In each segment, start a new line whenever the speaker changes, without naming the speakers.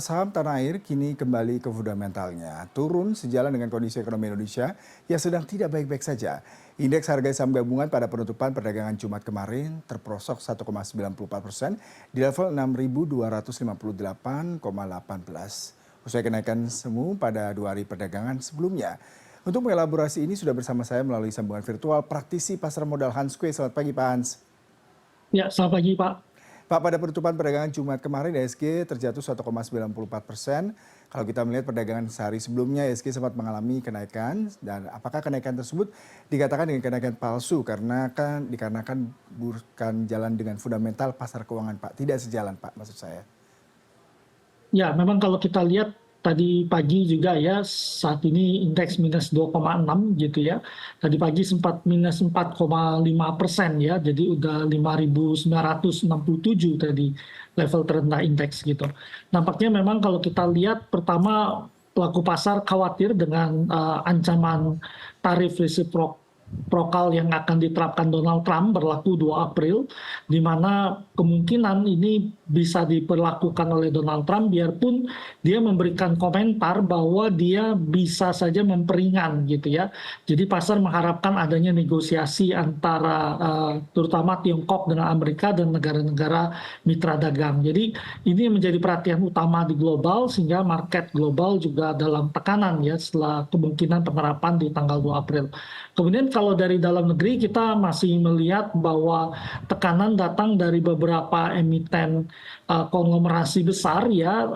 Saham tanah air kini kembali ke fundamentalnya, turun sejalan dengan kondisi ekonomi Indonesia yang sedang tidak baik-baik saja. Indeks harga saham gabungan pada penutupan perdagangan Jumat kemarin terprosok 1,94% di level 6.258,18. Usai kenaikan semu pada 2 hari perdagangan sebelumnya. Untuk mengelaborasi ini sudah bersama saya melalui sambungan virtual praktisi pasar modal Hans Kueh. Selamat pagi Pak Hans.
Ya, selamat pagi Pak.
Pak, pada penutupan perdagangan Jumat kemarin IHSG terjatuh 1,94%. Kalau kita melihat perdagangan sehari sebelumnya IHSG sempat mengalami kenaikan, dan apakah kenaikan tersebut dikatakan dengan kenaikan palsu dikarenakan bukan jalan dengan fundamental pasar keuangan Pak, tidak sejalan Pak maksud saya.
Ya, memang kalau kita lihat tadi pagi juga ya, saat ini indeks minus 2,6 gitu ya. Tadi pagi sempat minus 4,5% ya, jadi udah 5.967 tadi level terendah indeks gitu. Nampaknya memang kalau kita lihat pertama pelaku pasar khawatir dengan ancaman tarif resiprokal yang akan diterapkan Donald Trump berlaku 2 April, di mana kemungkinan ini bisa diperlakukan oleh Donald Trump biarpun dia memberikan komentar bahwa dia bisa saja memperingan gitu ya. Jadi pasar mengharapkan adanya negosiasi antara terutama Tiongkok dengan Amerika dan negara-negara mitra dagang. Jadi ini menjadi perhatian utama di global sehingga market global juga dalam tekanan ya setelah kemungkinan penerapan di tanggal 2 April. Kemudian kalau dari dalam negeri kita masih melihat bahwa tekanan datang dari beberapa emiten konglomerasi besar ya,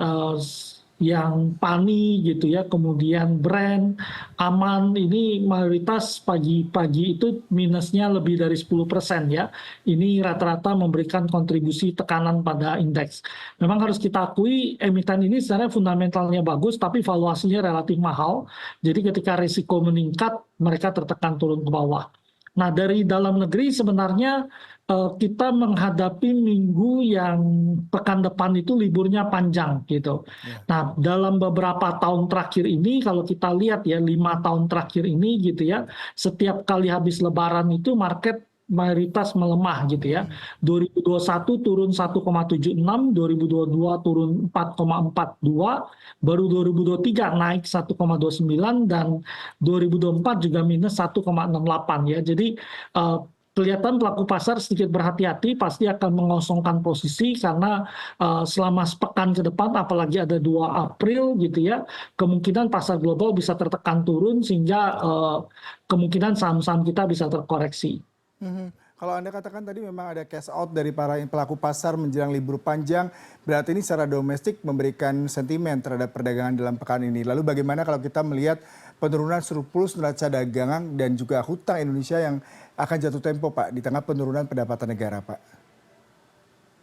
yang PANI gitu ya, kemudian Brand, Aman, ini mayoritas pagi-pagi itu minusnya lebih dari 10% ya. Ini rata-rata memberikan kontribusi tekanan pada indeks. Memang harus kita akui emiten ini sebenarnya fundamentalnya bagus tapi valuasinya relatif mahal. Jadi ketika risiko meningkat mereka tertekan turun ke bawah. Nah, dari dalam negeri sebenarnya kita menghadapi minggu yang pekan depan itu liburnya panjang gitu.
Ya.
Nah, dalam beberapa tahun terakhir ini kalau kita lihat ya 5 tahun terakhir ini gitu ya, setiap kali habis Lebaran itu market mayoritas melemah gitu ya. 2021 turun 1,76, 2022 turun 4,42, baru 2023 naik 1,29 dan 2024 juga minus 1,68 ya. Jadi kelihatan pelaku pasar sedikit berhati-hati, pasti akan mengosongkan posisi karena selama sepekan ke depan, apalagi ada 2 April gitu ya, kemungkinan pasar global bisa tertekan turun sehingga kemungkinan saham-saham kita bisa terkoreksi.
Kalau Anda katakan tadi memang ada cash out dari para pelaku pasar menjelang libur panjang, berarti ini secara domestik memberikan sentimen terhadap perdagangan dalam pekan ini. Lalu bagaimana kalau kita melihat penurunan surplus neraca dagangan dan juga hutang Indonesia yang akan jatuh tempo Pak di tengah penurunan pendapatan negara Pak?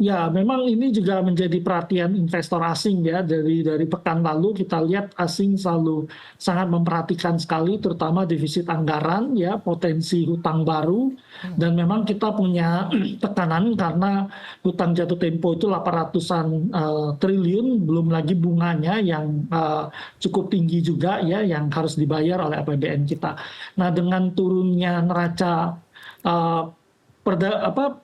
Ya, memang ini juga menjadi perhatian investor asing ya. Dari pekan lalu kita lihat asing selalu sangat memperhatikan sekali, terutama defisit anggaran ya, potensi hutang baru, dan memang kita punya tekanan karena hutang jatuh tempo itu 800-an triliun, belum lagi bunganya yang cukup tinggi juga ya, yang harus dibayar oleh APBN kita. Nah, dengan turunnya neraca uh,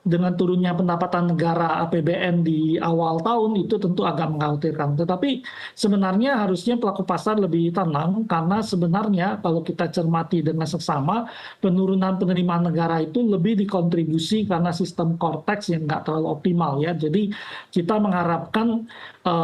dengan turunnya pendapatan negara APBN di awal tahun itu tentu agak mengkhawatirkan. Tetapi sebenarnya harusnya pelaku pasar lebih tenang karena sebenarnya kalau kita cermati dengan seksama, penurunan penerimaan negara itu lebih dikontribusi karena sistem Cortex yang nggak terlalu optimal ya. Jadi kita mengharapkan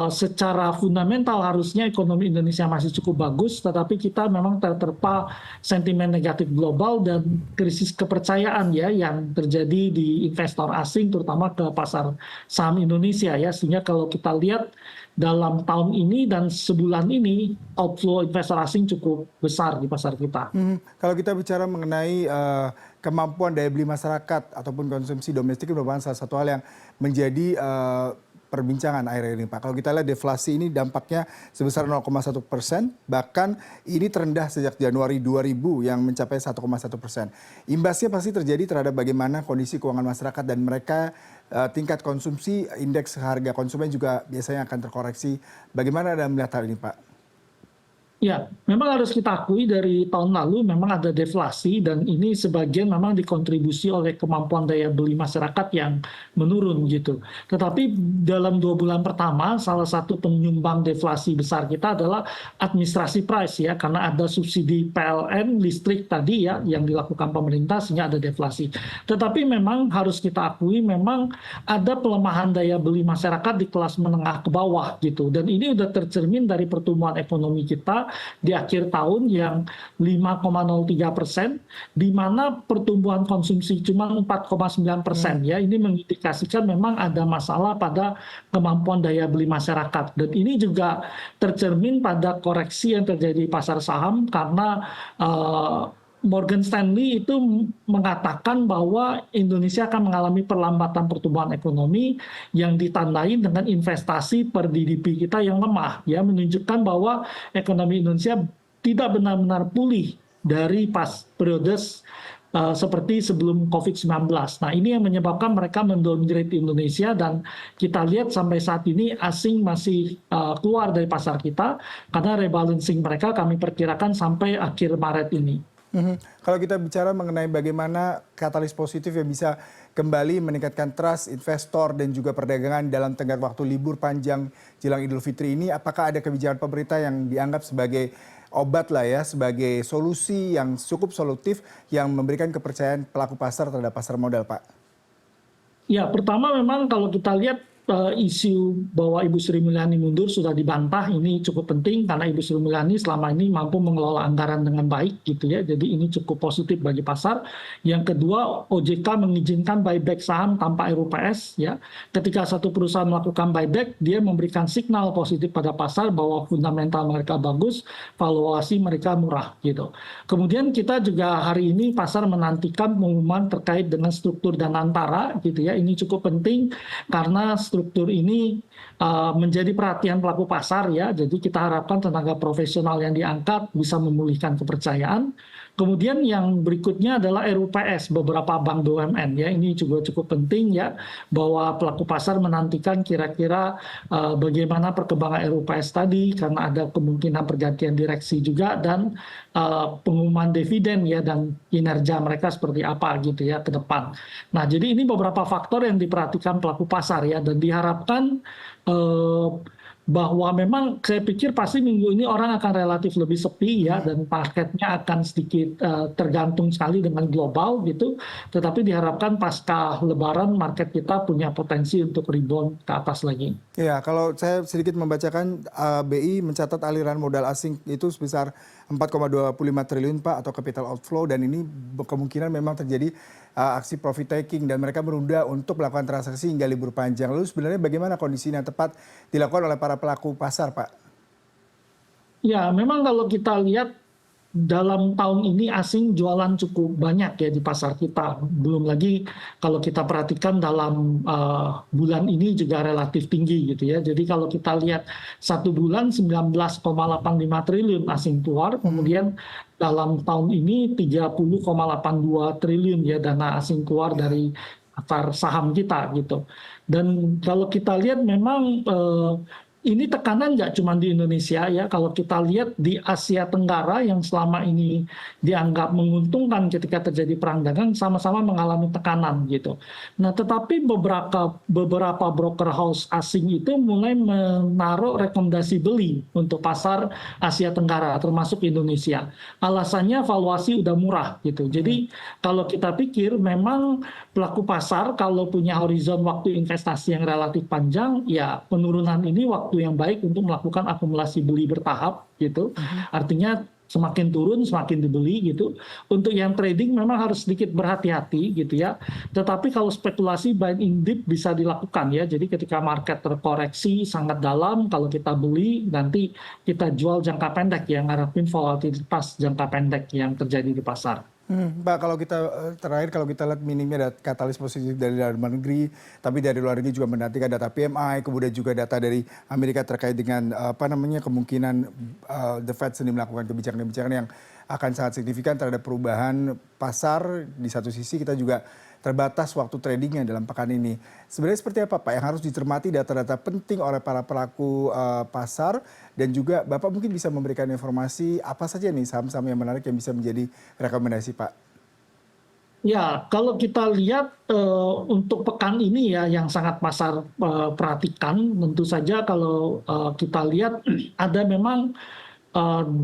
secara fundamental harusnya ekonomi Indonesia masih cukup bagus, tetapi kita memang terterpa sentimen negatif global dan krisis kepercayaan ya yang terjadi di investor asing terutama ke pasar saham Indonesia ya, sehingga kalau kita lihat dalam tahun ini dan sebulan ini outflow investor asing cukup besar di pasar kita.
Kalau kita bicara mengenai kemampuan daya beli masyarakat ataupun konsumsi domestik merupakan salah satu hal yang menjadi perbincangan akhir ini Pak. Kalau kita lihat deflasi ini dampaknya sebesar 0,1%, bahkan ini terendah sejak Januari 2000 yang mencapai 1,1%. Imbasnya pasti terjadi terhadap bagaimana kondisi keuangan masyarakat dan mereka tingkat konsumsi, indeks harga konsumen juga biasanya akan terkoreksi. Bagaimana Anda melihat hal ini Pak?
Ya, memang harus kita akui dari tahun lalu memang ada deflasi dan ini sebagian memang dikontribusi oleh kemampuan daya beli masyarakat yang menurun gitu. Tetapi dalam 2 bulan pertama, salah satu penyumbang deflasi besar kita adalah administrasi price ya, karena ada subsidi PLN listrik tadi ya yang dilakukan pemerintah sehingga ada deflasi. Tetapi memang harus kita akui memang ada pelemahan daya beli masyarakat di kelas menengah ke bawah gitu. Dan ini udah tercermin dari pertumbuhan ekonomi kita di akhir tahun yang 5,03%, di mana pertumbuhan konsumsi cuma 4,9% ya. Ini mengindikasikan memang ada masalah pada kemampuan daya beli masyarakat. Dan ini juga tercermin pada koreksi yang terjadi di pasar saham karena Morgan Stanley itu mengatakan bahwa Indonesia akan mengalami perlambatan pertumbuhan ekonomi yang ditandai dengan investasi per GDP kita yang lemah, ya menunjukkan bahwa ekonomi Indonesia tidak benar-benar pulih dari pas periode seperti sebelum COVID-19. Nah, ini yang menyebabkan mereka mendowngrade Indonesia dan kita lihat sampai saat ini asing masih keluar dari pasar kita karena rebalancing mereka kami perkirakan sampai akhir Maret ini.
Kalau kita bicara mengenai bagaimana katalis positif yang bisa kembali meningkatkan trust investor dan juga perdagangan dalam tenggat waktu libur panjang jelang Idul Fitri ini, apakah ada kebijakan pemerintah yang dianggap sebagai obat lah ya, sebagai solusi yang cukup solutif yang memberikan kepercayaan pelaku pasar terhadap pasar modal, Pak?
Ya, pertama memang kalau kita lihat isu bahwa Ibu Sri Mulyani mundur sudah dibantah, ini cukup penting karena Ibu Sri Mulyani selama ini mampu mengelola anggaran dengan baik gitu ya, jadi ini cukup positif bagi pasar. Yang kedua, OJK mengizinkan buyback saham tanpa RUPS ya. Ketika satu perusahaan melakukan buyback, dia memberikan signal positif pada pasar bahwa fundamental mereka bagus, valuasi mereka murah gitu. Kemudian kita juga hari ini pasar menantikan pengumuman terkait dengan struktur dan antara gitu ya, ini cukup penting karena struktur ini menjadi perhatian pelaku pasar ya. Jadi kita harapkan tenaga profesional yang diangkat bisa memulihkan kepercayaan. Kemudian yang berikutnya adalah RUPS beberapa bank BUMN ya. Ini juga cukup penting ya bahwa pelaku pasar menantikan kira-kira bagaimana perkembangan RUPS tadi karena ada kemungkinan pergantian direksi juga dan pengumuman dividen ya dan kinerja mereka seperti apa gitu ya ke depan. Nah, jadi ini beberapa faktor yang diperhatikan pelaku pasar ya dan diharapkan bahwa memang saya pikir pasti minggu ini orang akan relatif lebih sepi ya dan marketnya akan sedikit tergantung sekali dengan global gitu. Tetapi diharapkan pasca Lebaran market kita punya potensi untuk rebound ke atas lagi.
Ya, kalau saya sedikit membacakan BI mencatat aliran modal asing itu sebesar 4,25 triliun Pak atau capital outflow dan ini kemungkinan memang terjadi aksi profit taking dan mereka menunda untuk melakukan transaksi hingga libur panjang. Lalu sebenarnya bagaimana kondisi yang tepat dilakukan oleh para pelaku pasar, Pak?
Ya, memang kalau kita lihat dalam tahun ini asing jualan cukup banyak ya di pasar kita. Belum lagi kalau kita perhatikan dalam bulan ini juga relatif tinggi gitu ya. Jadi kalau kita lihat satu bulan 19,85 triliun asing keluar, kemudian dalam tahun ini 30,82 triliun ya dana asing keluar dari pasar saham kita gitu. Dan kalau kita lihat memang ini tekanan nggak cuma di Indonesia ya, kalau kita lihat di Asia Tenggara yang selama ini dianggap menguntungkan ketika terjadi perang dagang sama-sama mengalami tekanan gitu. Nah, tetapi beberapa broker house asing itu mulai menaruh rekomendasi beli untuk pasar Asia Tenggara termasuk Indonesia. Alasannya valuasi udah murah gitu. Jadi kalau kita pikir memang pelaku pasar kalau punya horizon waktu investasi yang relatif panjang, ya penurunan ini waktu yang baik untuk melakukan akumulasi beli bertahap gitu. Artinya semakin turun semakin dibeli gitu. Untuk yang trading memang harus sedikit berhati-hati gitu ya. Tetapi kalau spekulasi buy in dip bisa dilakukan ya. Jadi ketika market terkoreksi sangat dalam, kalau kita beli nanti kita jual jangka pendek yang ngarepin volatilitas jangka pendek yang terjadi di pasar.
Pak, kalau kita terakhir kalau kita lihat minimnya ada katalis positif dari dalam negeri, tapi dari luar negeri juga menantikan data PMI, kemudian juga data dari Amerika terkait dengan kemungkinan The Fed sendiri melakukan kebijakan-kebijakan yang akan sangat signifikan terhadap perubahan pasar. Di satu sisi kita juga terbatas waktu tradingnya dalam pekan ini. Sebenarnya seperti apa Pak yang harus dicermati data-data penting oleh para pelaku pasar dan juga Bapak mungkin bisa memberikan informasi apa saja nih saham-saham yang menarik yang bisa menjadi rekomendasi Pak?
Ya, kalau kita lihat untuk pekan ini ya yang sangat pasar perhatikan, tentu saja kalau kita lihat ada memang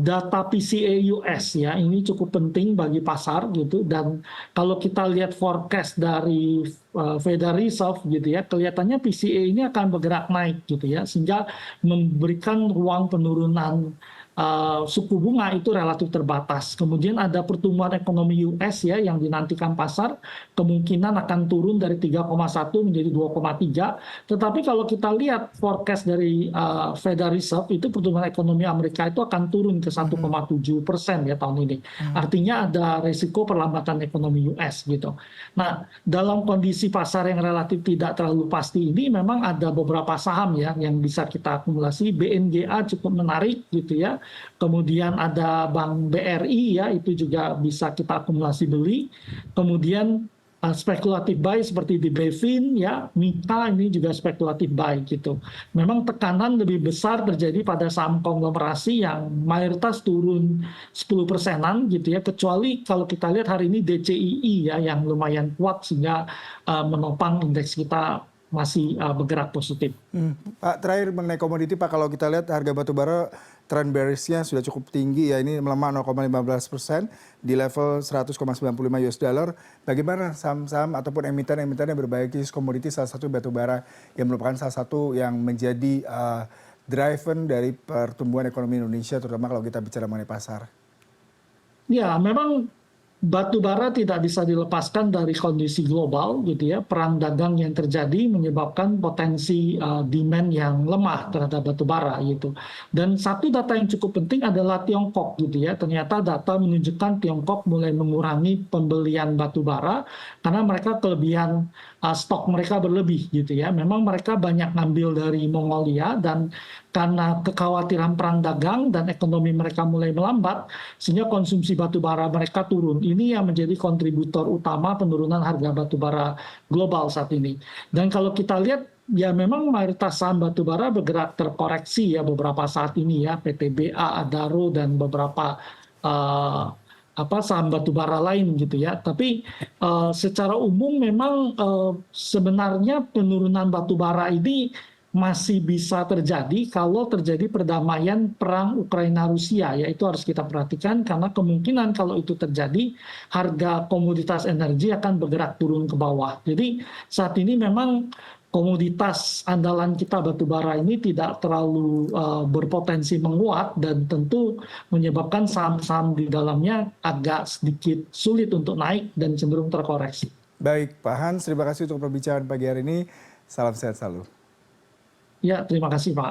data PCE US ya, ini cukup penting bagi pasar gitu. Dan kalau kita lihat forecast dari Federal Reserve gitu ya, kelihatannya PCE ini akan bergerak naik gitu ya, sehingga memberikan ruang penurunan suku bunga itu relatif terbatas. Kemudian ada pertumbuhan ekonomi US ya yang dinantikan pasar kemungkinan akan turun dari 3,1 menjadi 2,3. Tetapi kalau kita lihat forecast dari Federal Reserve itu pertumbuhan ekonomi Amerika itu akan turun ke 1,7% ya tahun ini. Artinya ada risiko perlambatan ekonomi US gitu. Nah, dalam kondisi pasar yang relatif tidak terlalu pasti ini memang ada beberapa saham ya yang bisa kita akumulasi. BNGA cukup menarik gitu ya. Kemudian ada Bank BRI ya, itu juga bisa kita akumulasi beli. Kemudian spekulatif buy seperti di Bevin ya, Mita ini juga spekulatif buy gitu. Memang tekanan lebih besar terjadi pada saham konglomerasi yang mayoritas turun 10%-an gitu ya, kecuali kalau kita lihat hari ini DCII ya yang lumayan kuat sehingga menopang indeks kita masih bergerak positif.
Pak, terakhir mengenai komoditi Pak, kalau kita lihat harga batu bara tren bearish-nya sudah cukup tinggi ya, ini melemah 0,15% di level 100,95 US dollar. Bagaimana saham-saham ataupun emiten-emiten yang berbasis komoditi, salah satu batu bara yang merupakan salah satu yang menjadi driven dari pertumbuhan ekonomi Indonesia, terutama kalau kita bicara mengenai pasar?
Ya, memang batu bara tidak bisa dilepaskan dari kondisi global gitu ya. Perang dagang yang terjadi menyebabkan potensi demand yang lemah terhadap batu bara gitu. Dan satu data yang cukup penting adalah Tiongkok gitu ya. Ternyata data menunjukkan Tiongkok mulai mengurangi pembelian batu bara karena mereka kelebihan stok mereka berlebih gitu ya. Memang mereka banyak ngambil dari Mongolia dan karena kekhawatiran perang dagang dan ekonomi mereka mulai melambat, sehingga konsumsi batu bara mereka turun. Ini yang menjadi kontributor utama penurunan harga batu bara global saat ini. Dan kalau kita lihat, ya memang mayoritas saham batu bara bergerak terkoreksi ya beberapa saat ini ya, PTBA, Adaro, dan beberapa saham batu bara lain gitu ya. Tapi secara umum memang sebenarnya penurunan batu bara ini masih bisa terjadi kalau terjadi perdamaian perang Ukraina-Rusia, ya itu harus kita perhatikan karena kemungkinan kalau itu terjadi harga komoditas energi akan bergerak turun ke bawah. Jadi saat ini memang komoditas andalan kita batu bara ini tidak terlalu berpotensi menguat dan tentu menyebabkan saham-saham di dalamnya agak sedikit sulit untuk naik dan cenderung terkoreksi.
Baik, Pak Hans, terima kasih untuk perbincangan pagi hari ini. Salam sehat selalu.
Ya, terima kasih Pak.